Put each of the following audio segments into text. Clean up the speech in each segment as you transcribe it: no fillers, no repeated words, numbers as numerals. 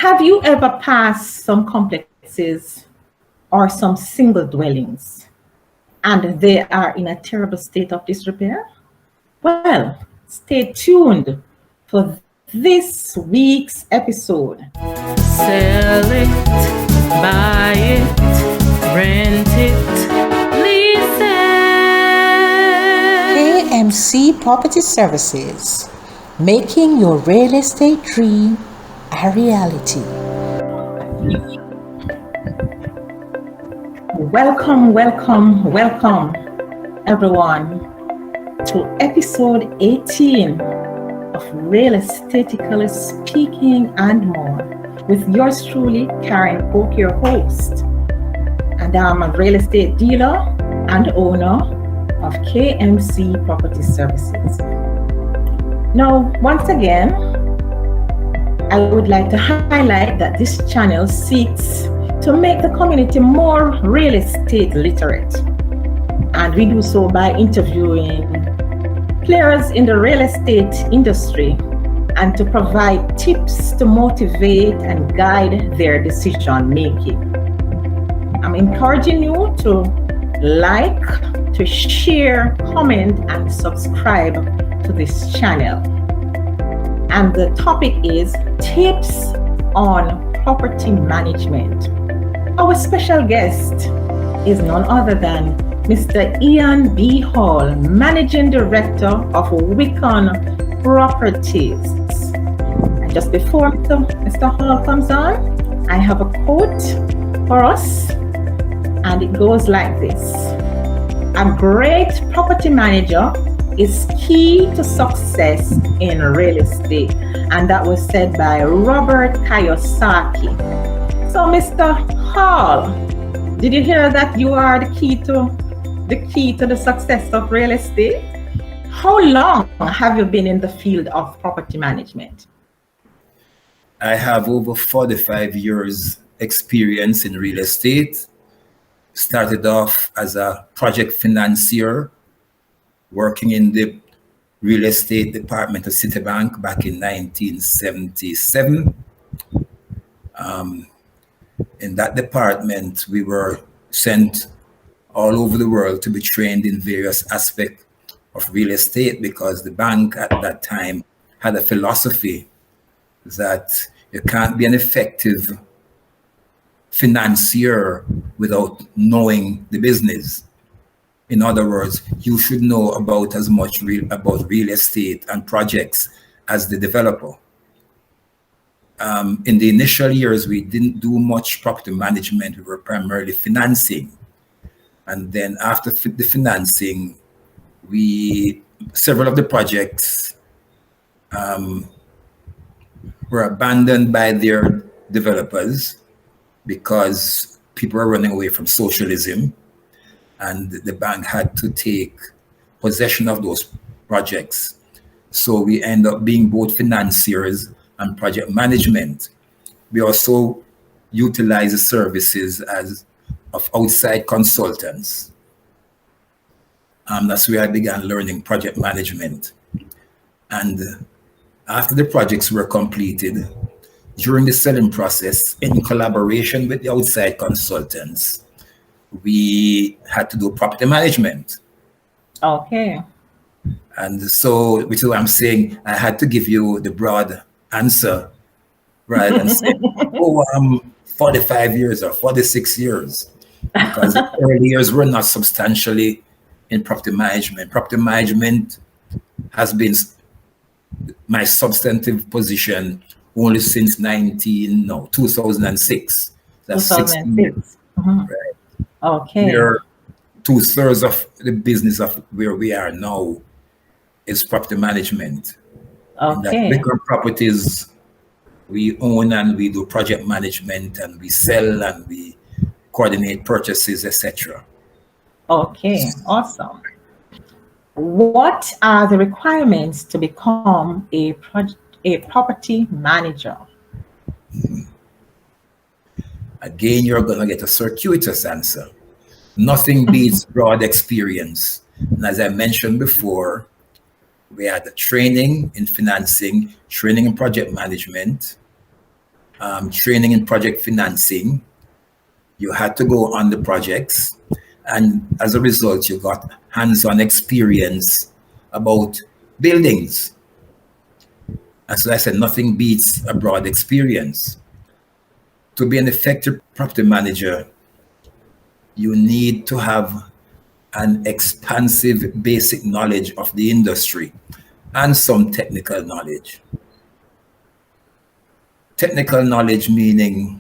Have you ever passed some complexes or some single dwellings and they are in a terrible state of disrepair? Well, stay tuned for this week's episode. Sell it, buy it, rent it, lease it. KMC Property Services, making your real estate dream a reality. Welcome, everyone, to episode 18 of Real Estateically Speaking and More with yours truly, Karen Oak, your host. And I'm a real estate dealer and owner of KMC Property Services. Now, once again, I would like to highlight that this channel seeks to make the community more real estate literate. And we do so by interviewing players in the real estate industry and to provide tips to motivate and guide their decision making. I'm encouraging you to like, to share, comment, and subscribe to this channel. And the topic is tips on property management. Our special guest is none other than Mr. Ian B. Hall, Managing Director of Wiccan Properties. And just before Mr. Hall comes on, I have a quote for us, and it goes like this. A great property manager is key to success in real estate. And that was said by Robert Kiyosaki. So Mr. Hall, did you hear that you are the key to the success of real estate? How long have you been in the field of property management? I have over 45 years experience in real estate. Started off as a project financier, working in the real estate department of Citibank back in 1977. In that department, we were sent all over the world to be trained in various aspects of real estate because the bank at that time had a philosophy that you can't be an effective financier without knowing the business. In other words, you should know about as much about real estate and projects as the developer. In the initial years, we didn't do much property management. We were primarily financing. And then after the financing, several of the projects were abandoned by their developers because people were running away from socialism. And the bank had to take possession of those projects. So we end up being both financiers and project management. We also utilize the services of outside consultants. That's where I began learning project management. And after the projects were completed, during the selling process, in collaboration with the outside consultants, we had to do property management. Okay. And so, which is what I'm saying, I had to give you the broad answer rather than say, oh, I'm 45 years or 46 years. Because the early years were not substantially in property management. Property management has been my substantive position only since 2006. That's 2006. Mm-hmm. Right. Okay. Where 2/3 of the business of where we are now is property management. Okay. Bigger properties we own and we do project management and we sell and we coordinate purchases, etc. Okay, awesome. What are the requirements to become a property manager? Again, you're going to get a circuitous answer. Nothing beats broad experience. And as I mentioned before, we had the training in financing, training in project management, training in project financing. You had to go on the projects, and as a result, you got hands-on experience about buildings. As I said, nothing beats a broad experience. To be an effective property manager, you need to have an expansive basic knowledge of the industry and some technical knowledge. Technical knowledge meaning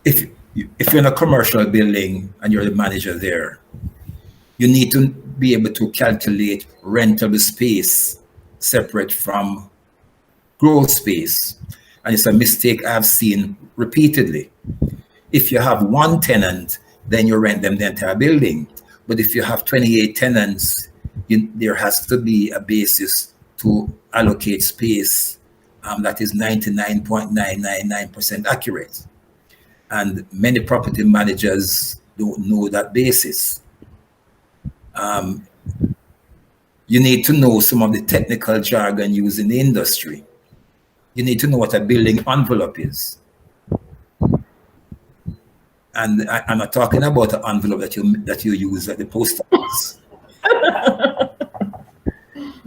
if you're in a commercial building and you're the manager there, you need to be able to calculate rentable space separate from growth space. And it's a mistake I've seen repeatedly. If you have one tenant, then you rent them the entire building. But if you have 28 tenants, there has to be a basis to allocate space that is 99.999% accurate. And many property managers don't know that basis. You need to know some of the technical jargon used in the industry. You need to know what a building envelope is. And I'm not talking about an envelope that you use at the post office.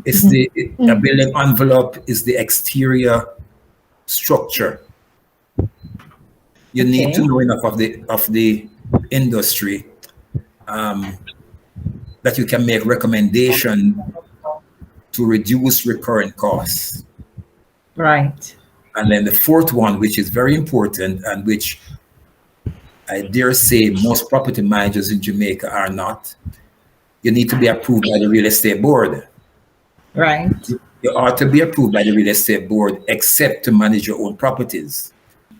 It's a building envelope is the exterior structure. You need to know enough of the industry that you can make recommendation to reduce recurrent costs. Right. And then the fourth one, which is very important and which I dare say most property managers in Jamaica are not, you need to be approved by the real estate board. Right. You ought to be approved by the real estate board except to manage your own properties.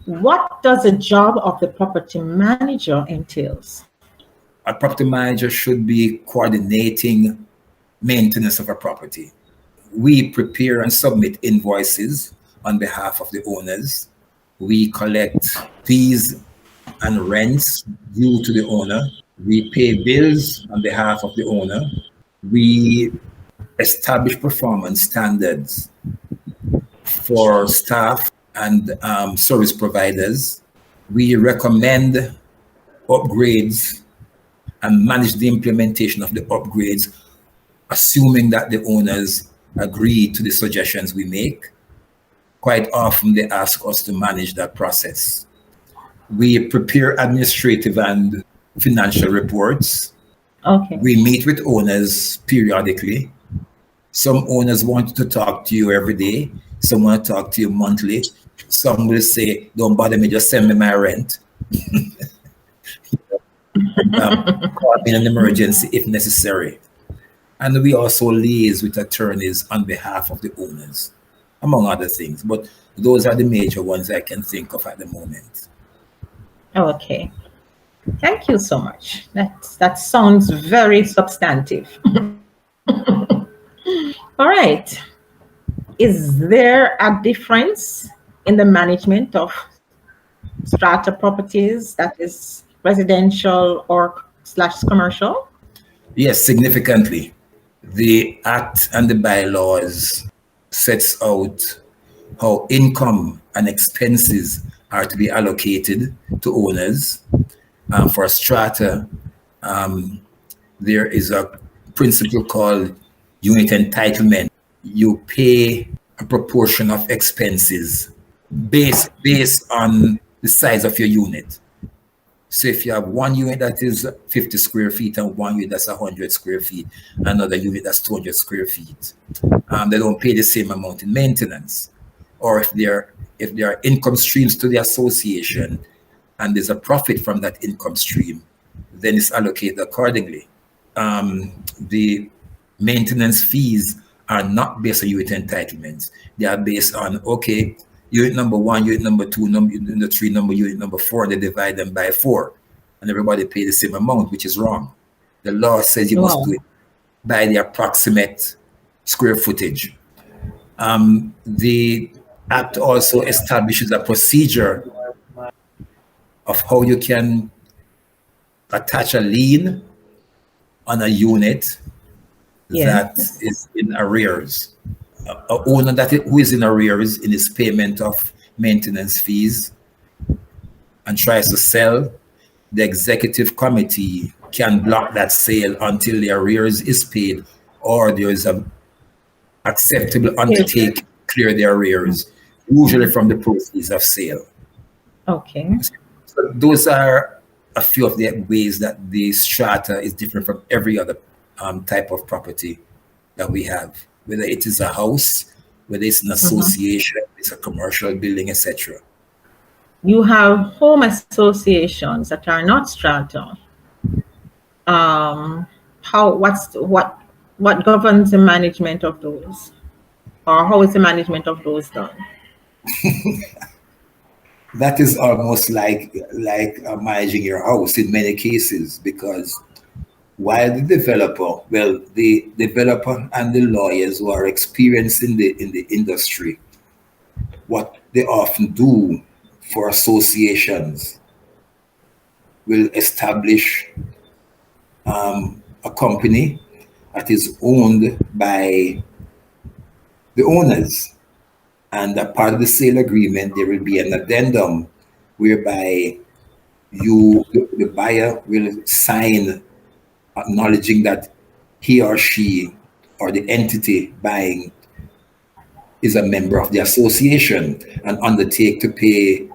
What does the job of the property manager entails? A property manager should be coordinating maintenance of a property. We prepare and submit invoices on behalf of the owners. We collect fees and rents due to the owner. We pay bills on behalf of the owner. We establish performance standards for staff and service providers. We recommend upgrades and manage the implementation of the upgrades, assuming that the owners agree to the suggestions we make. Quite often they ask us to manage that process. We prepare administrative and financial reports. Okay. We meet with owners periodically. Some owners want to talk to you every day. Some want to talk to you monthly. Some will say, don't bother me, just send me my rent. Call me in an emergency if necessary. And we also liaise with attorneys on behalf of the owners, among other things. But those are the major ones I can think of at the moment. Okay. Thank you so much. That sounds very substantive. All right. Is there a difference in the management of strata properties, that is residential or / commercial? Yes, significantly. The Act and the bylaws sets out how income and expenses are to be allocated to owners. For strata, there is a principle called unit entitlement. You pay a proportion of expenses based on the size of your unit. So if you have one unit that is 50 square feet and one unit that's 100 square feet, another unit that's 200 square feet, they don't pay the same amount in maintenance. Or if there are income streams to the association and there's a profit from that income stream, then it's allocated accordingly. The maintenance fees are not based on unit entitlements. They are based on, okay, unit number 1, unit number 2, unit number 3, unit number 4, they divide them by 4. And everybody pay the same amount, which is wrong. The law says you must do it by the approximate square footage. The Act also establishes a procedure of how you can attach a lien on a unit that is in arrears. a owner who is in arrears in his payment of maintenance fees and tries to sell, the executive committee can block that sale until the arrears is paid or there is a acceptable undertaking to clear the arrears, usually from the proceeds of sale. Okay. So those are a few of the ways that the strata is different from every other type of property that we have, whether it is a house, whether it's an association, it's a commercial building, etc. You have home associations that are not strata. What governs the management of those, or how is the management of those done? That is almost like managing your house in many cases, because while the developer and the lawyers who are experienced in the industry, what they often do for associations will establish a company that is owned by the owners. And a part of the sale agreement, there will be an addendum whereby the buyer will sign acknowledging that he or she or the entity buying is a member of the association and undertake to pay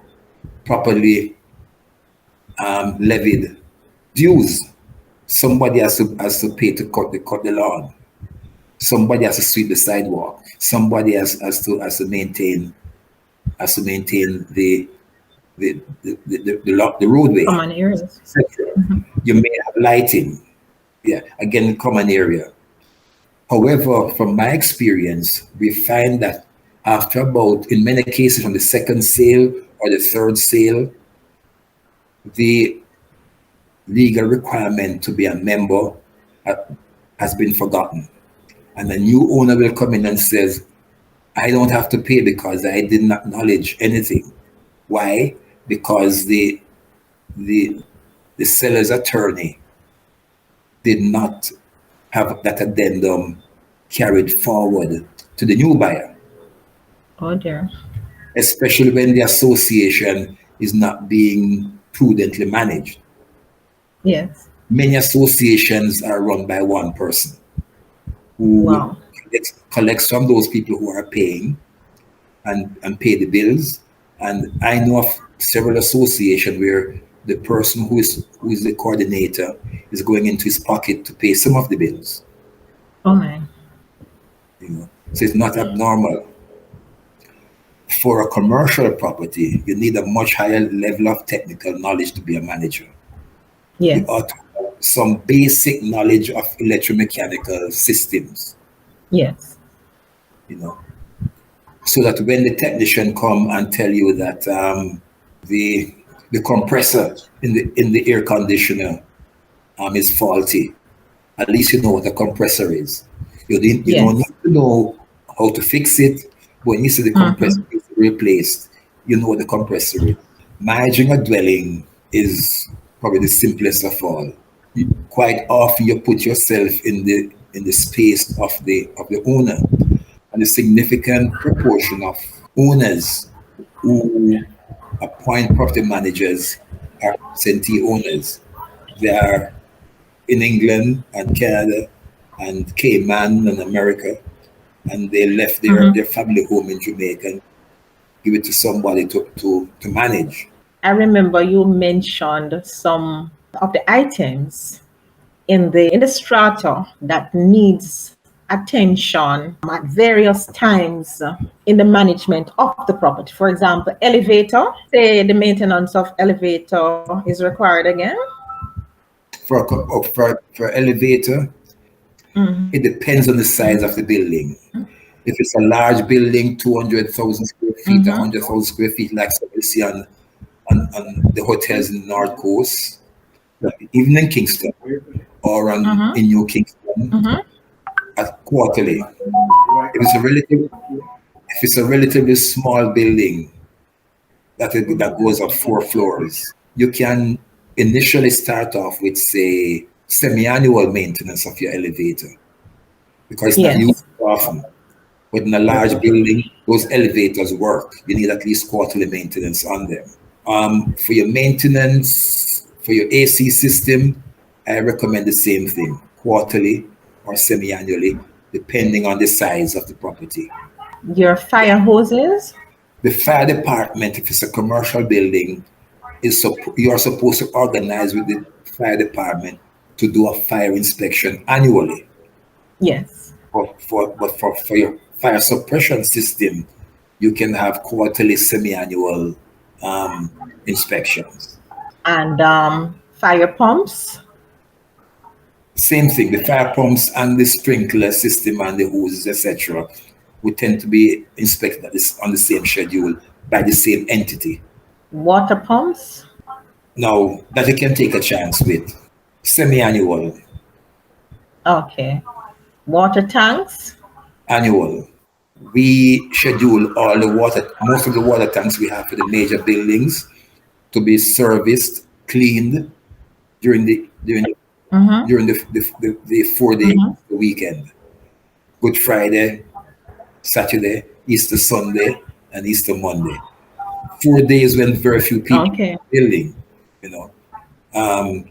properly levied dues. Somebody has to pay to cut the lawn. Somebody has to sweep the sidewalk. Somebody has to maintain the roadway. Common areas. You may have lighting. Yeah, again, common area. However, from my experience, we find that after about, in many cases, from the second sale or the third sale, the legal requirement to be a member has been forgotten. And a new owner will come in and says, I don't have to pay because I didn't acknowledge anything. Why? Because the seller's attorney did not have that addendum carried forward to the new buyer. Oh dear. Especially when the association is not being prudently managed. Yes. Many associations are run by one person who collects from those people who are paying and pay the bills. And I know of several associations where the person who is the coordinator is going into his pocket to pay some of the bills. Oh my. So it's not abnormal. For a commercial property, you need a much higher level of technical knowledge to be a manager. Yes. You ought to have some basic knowledge of electromechanical systems. Yes. So that when the technician come and tell you that the compressor in the air conditioner is faulty, at least you know what a compressor is. You don't need to know how to fix it, but when you see the compressor is replaced, you know what the compressor is. Managing a dwelling is probably the simplest of all. Quite often you put yourself in the space of the owner, and a significant proportion of owners who appoint property managers are absentee owners. They are in England and Canada and Cayman and America, and they left their family home in Jamaica and give it to somebody to manage. I remember you mentioned some of the items in the strata that needs attention at various times in the management of the property. For example, elevator. Say the maintenance of elevator is required again. For elevator, it depends on the size of the building. If it's a large building, 200,000 square feet, 100,000 square feet, like we see on the hotels in the North Coast, even in Kingston or in New Kingston, at quarterly. If it's a relatively small building that goes up 4 floors, you can initially start off with, say, semi-annual maintenance of your elevator, because it's not used often. But in a large building, those elevators work. You need at least quarterly maintenance on them. For your maintenance, for your AC system, I recommend the same thing, quarterly or semi-annually, depending on the size of the property. Your fire hoses? The fire department, if it's a commercial building, you are supposed to organize with the fire department to do a fire inspection annually. Yes. But for your fire suppression system, you can have quarterly, semi-annual inspections. And fire pumps? Same thing, the fire pumps and the sprinkler system and the hoses, etc., would tend to be inspected on the same schedule by the same entity. Water pumps? Now, that you can take a chance with. Semi-annual. Okay. Water tanks? Annual. We schedule most of the water tanks we have for the major buildings to be serviced, cleaned during the 4 days the weekend. Good Friday, Saturday, Easter Sunday, and Easter Monday. 4 days when very few people are building,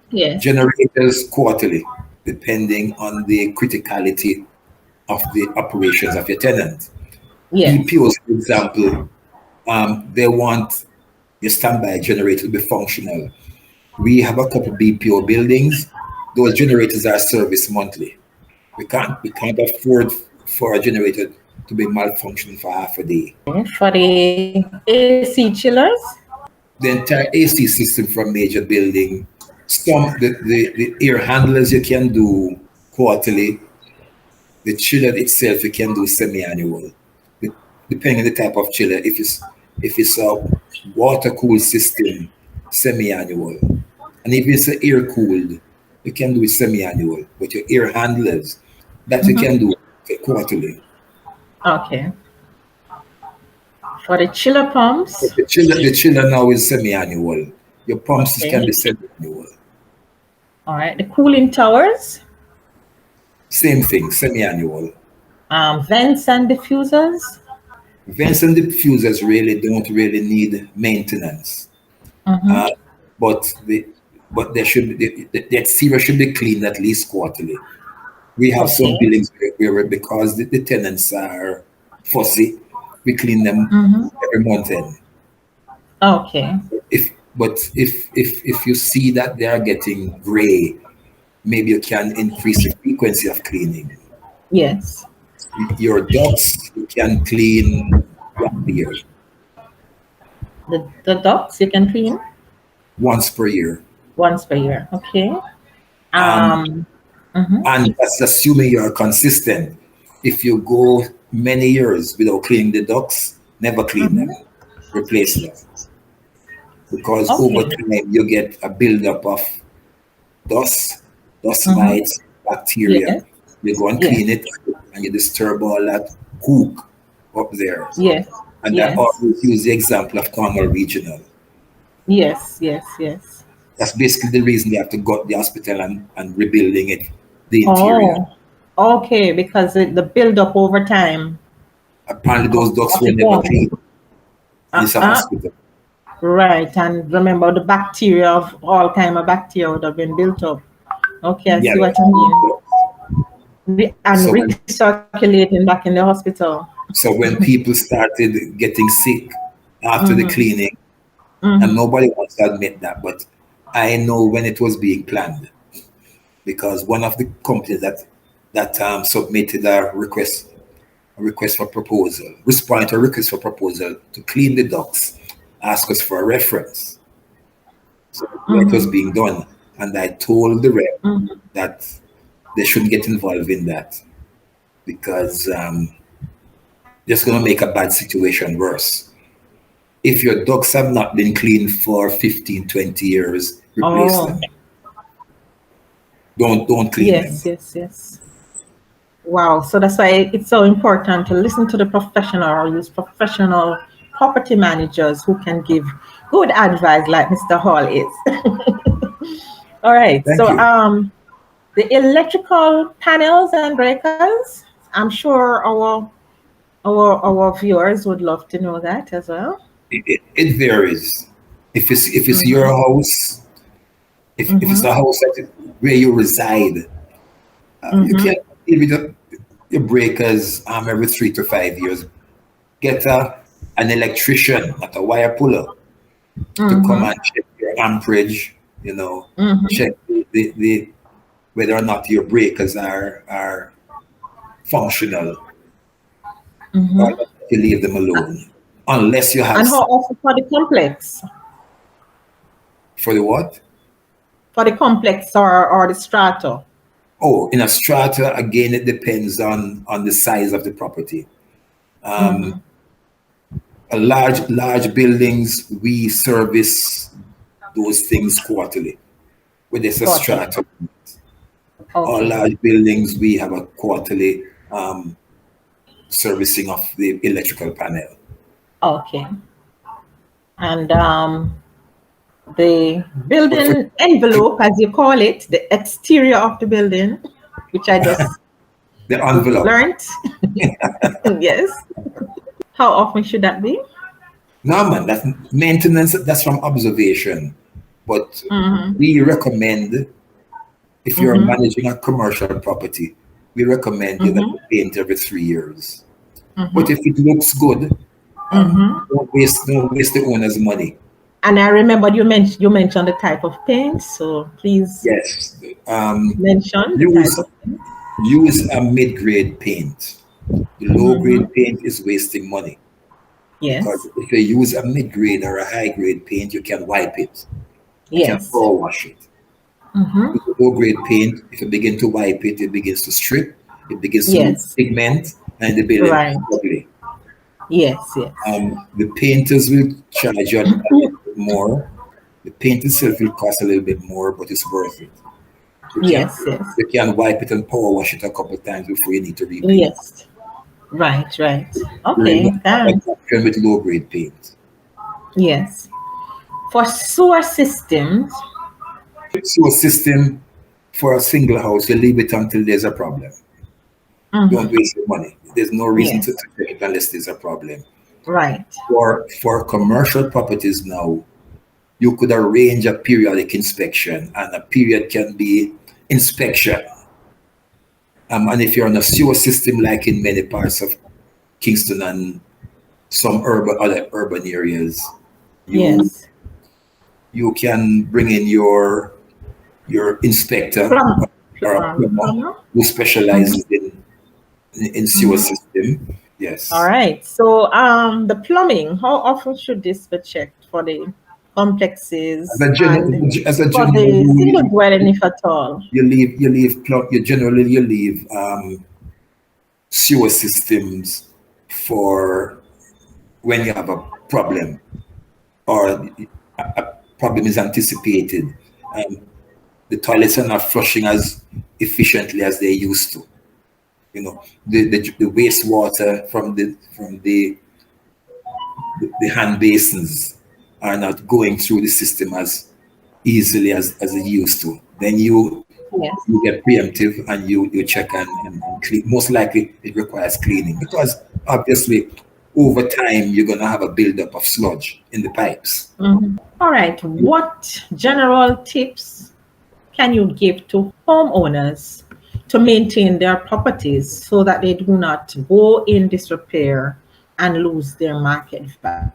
Yes. Generators quarterly, depending on the criticality of the operations of your tenant. Yes. BPOs, for example, they want your standby generator to be functional. We have a couple BPO buildings. Those generators are serviced monthly. We can't afford for a generator to be malfunctioning for half a day. For the AC chillers? The entire AC system for a major building. The air handlers you can do quarterly. The chiller itself you can do semi-annual, depending on the type of chiller. If it's a water-cooled system, semi-annual, and if it's air cooled, you can do it semi-annual. But your air handlers, that you can do quarterly. Okay. For the chiller pumps? The chiller now is semi-annual. Your pumps can be semi-annual. All right. The cooling towers? Same thing, semi-annual. Vents and diffusers? Vents and diffusers don't really need maintenance. But there should be, the exterior should be cleaned at least quarterly. We have some buildings where because the tenants are fussy, we clean them every month end. Okay. If you see that they are getting gray, maybe you can increase the frequency of cleaning. Yes. Your ducts you can clean once a year. The ducts you can clean? Once per year. Once per year. Okay. And that's assuming you're consistent. If you go many years without cleaning the ducts, never clean them, replace them. Because over time you get a buildup of dust mites, bacteria. Yes. You go and clean it and you disturb all that gook up there. Yes. And I always use the example of Cornwall Regional. Yes. That's basically the reason they have to go to the hospital and rebuilding it, the interior. Oh, okay, because the build-up over time. Apparently those ducts were never cleaned. It's a hospital. Right, and remember the bacteria of all kind of bacteria would have been built up. Okay, I see what you mean. And recirculating back in the hospital. So when people started getting sick after the cleaning, and nobody wants to admit that, but I know when it was being planned, because one of the companies that submitted a request for proposal, responded to a request for proposal to clean the ducts, asked us for a reference. So it was being done, and I told the rep that they shouldn't get involved in that because just going to make a bad situation worse. If your ducts have not been cleaned for 15, 20 years, replace them. Don't clean them. Yes. Wow. So that's why it's so important to listen to the professional or use professional property managers who can give good advice like Mr. Hall is. All right. Thank so you. The electrical panels and breakers, I'm sure our Our viewers would love to know that as well. It varies. If it's your Mm-hmm. house, if it's Mm-hmm. the house where you reside, you Mm-hmm. can deal with your breakers every 3 to 5 years. Get an electrician, not a wire puller, to come Mm-hmm. and check your amperage, you know, Mm-hmm. check the whether or not your breakers are functional, or Mm-hmm. you leave them alone. Unless you have And how often for the complex? for the what? For the complex or the strata? Oh, in a strata, again, it depends on the size of the property. Mm-hmm. A large buildings, we service those things quarterly. With it's a Quarterly. strata, all Okay. large buildings, we have a quarterly servicing of the electrical panel. Okay. And the But for building envelope, as you call it, the exterior of the building, which I just the envelope, learned. Yes. How often should that be? no man, that's maintenance. That's from observation. But Mm-hmm. we recommend, if you're Mm-hmm. managing a commercial property, we recommend you that Mm-hmm. you paint every 3 years. But Mm-hmm. if it looks good, Mm-hmm. don't waste the owner's money. And I remember you mentioned the type of paint, so please Yes. mention the type Use of paint. use a mid-grade paint. The Mm-hmm. low-grade paint is wasting money, because Yes. if you use a mid-grade or a high-grade paint, you can wipe it. You can Yes. power wash it. Mm-hmm. With the low-grade paint, if you begin to wipe it, it begins to strip, it begins to lose Yes. pigment, and the building Right. is ugly. Yes. Yes. The painters will charge you a little bit more. The paint itself will cost a little bit more, but it's worth it. You can Yes. Yes. you can wipe it and power wash it a couple of times before you need to repaint. Yes. Right. Right. There is Okay. an Thanks. option with low grade paint. Yes. For sewer systems. So a system for a single house, you leave it until there's a problem. Don't Mm-hmm. waste your money. There's no reason to Yes. check it unless there's a problem. Right. For commercial properties now, you could arrange a periodic inspection, and a period can be inspection. And if you're on a sewer system, like in many parts of Kingston and some other urban areas, you Yes. you can bring in your inspector, Plum. or a plumber Plumber. who Mm-hmm. specializes in sewer Mm-hmm. system. All Yes. right. So, the plumbing, how often should this be checked for the As complexes a general, and as a for general the rule, single dwelling, if at all? you leave sewer systems for when you have a problem, or a problem is anticipated. Um, the toilets are not flushing as efficiently as they used to. The wastewater from the hand basins are not going through the system as easily as it used to. Then Yes. you get preemptive, and you check and clean. Most likely it requires cleaning, because obviously over time you're gonna have a buildup of sludge in the pipes. Mhm. All right. What general tips can you give to homeowners to maintain their properties so that they do not go in disrepair and lose their market value?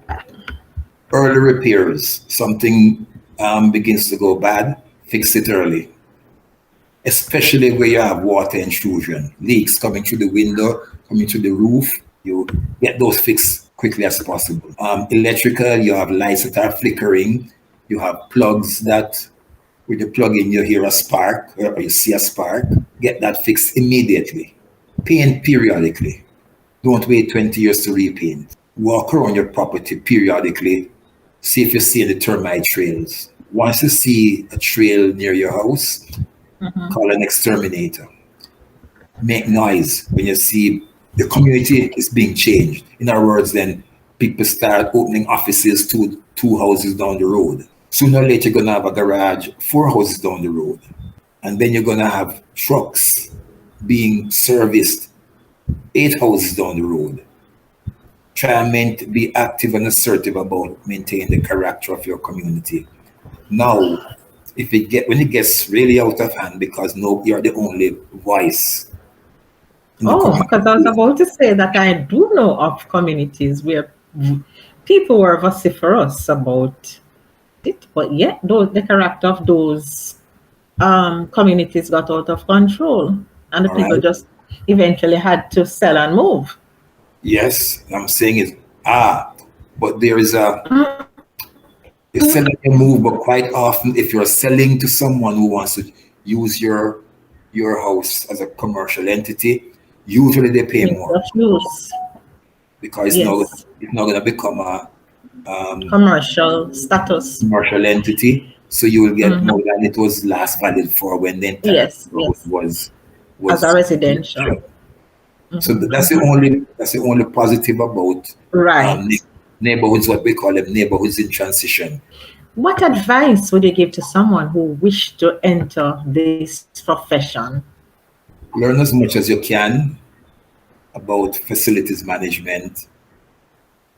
Early repairs. Something begins to go bad, fix it early, especially where you have water intrusion, leaks coming through the window, coming through the roof. You get those fixed quickly as possible. Electrical, you have lights that are flickering. You have plugs that, when you plug in, you hear a spark, or you see a spark. Get that fixed immediately. Paint periodically. Don't wait 20 years to repaint. Walk around your property periodically. See if you see any termite trails. Once you see a trail near your house, call an exterminator. Make noise when you see the community is being changed. In other words, then people start opening offices two houses down the road. Sooner or later, you're gonna have a garage 4 houses down the road, and then you're gonna have trucks being serviced 8 houses down the road. try and be active and assertive about maintaining the character of your community. Now, when it gets really out of hand because you're the only voice in the Oh, community. because I was about to say that I do know of communities where people were vociferous about it, but yet the character of those communities got out of control, and the All people right. just eventually had to sell and move. Yes, I'm saying is but there is you're selling a move, but quite often if you're selling to someone who wants to use your house as a commercial entity, usually they pay Things more of use. because Yes. it's not gonna become a Commercial status. commercial entity, so you will get Mhm. more than it was last valid for when the entire Yes, house yes. As a was residential. so Mhm, that's the mhm. only positive about Right. neighborhoods, what we call them, neighborhoods in transition. What advice would you give to someone who wished to enter this profession? Learn as much as you can about facilities management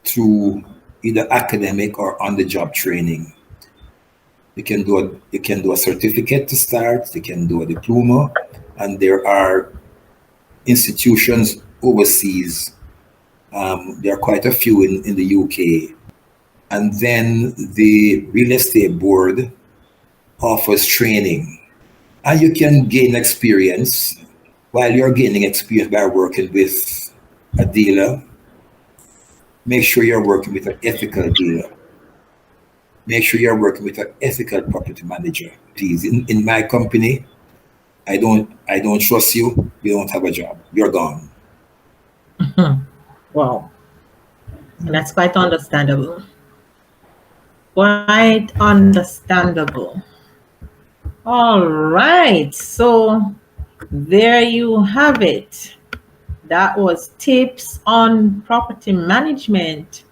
through either academic or on the job training. You can do a certificate to start, you can do a diploma, and there are institutions overseas. There are quite a few in the UK. And then the real estate board offers training. And you can gain experience while you're gaining experience by working with a dealer. Make sure you're working with an ethical dealer. Make sure you're working with an ethical property manager. Please, in my company, I don't trust you. You don't have a job. You're gone. Wow. And that's quite understandable. Quite understandable. All right. So there you have it. That was tips on property management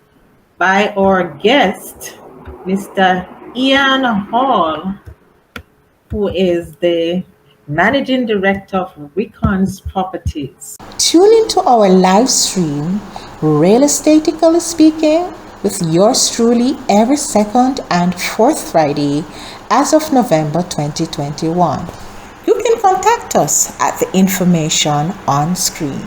by our guest, Mr. Ian Hall, who is the managing director of Wicon's Properties. Tune into our live stream, Estateically Speaking, with yours truly every second and fourth Friday as of November 2021. You can contact us at the information on screen.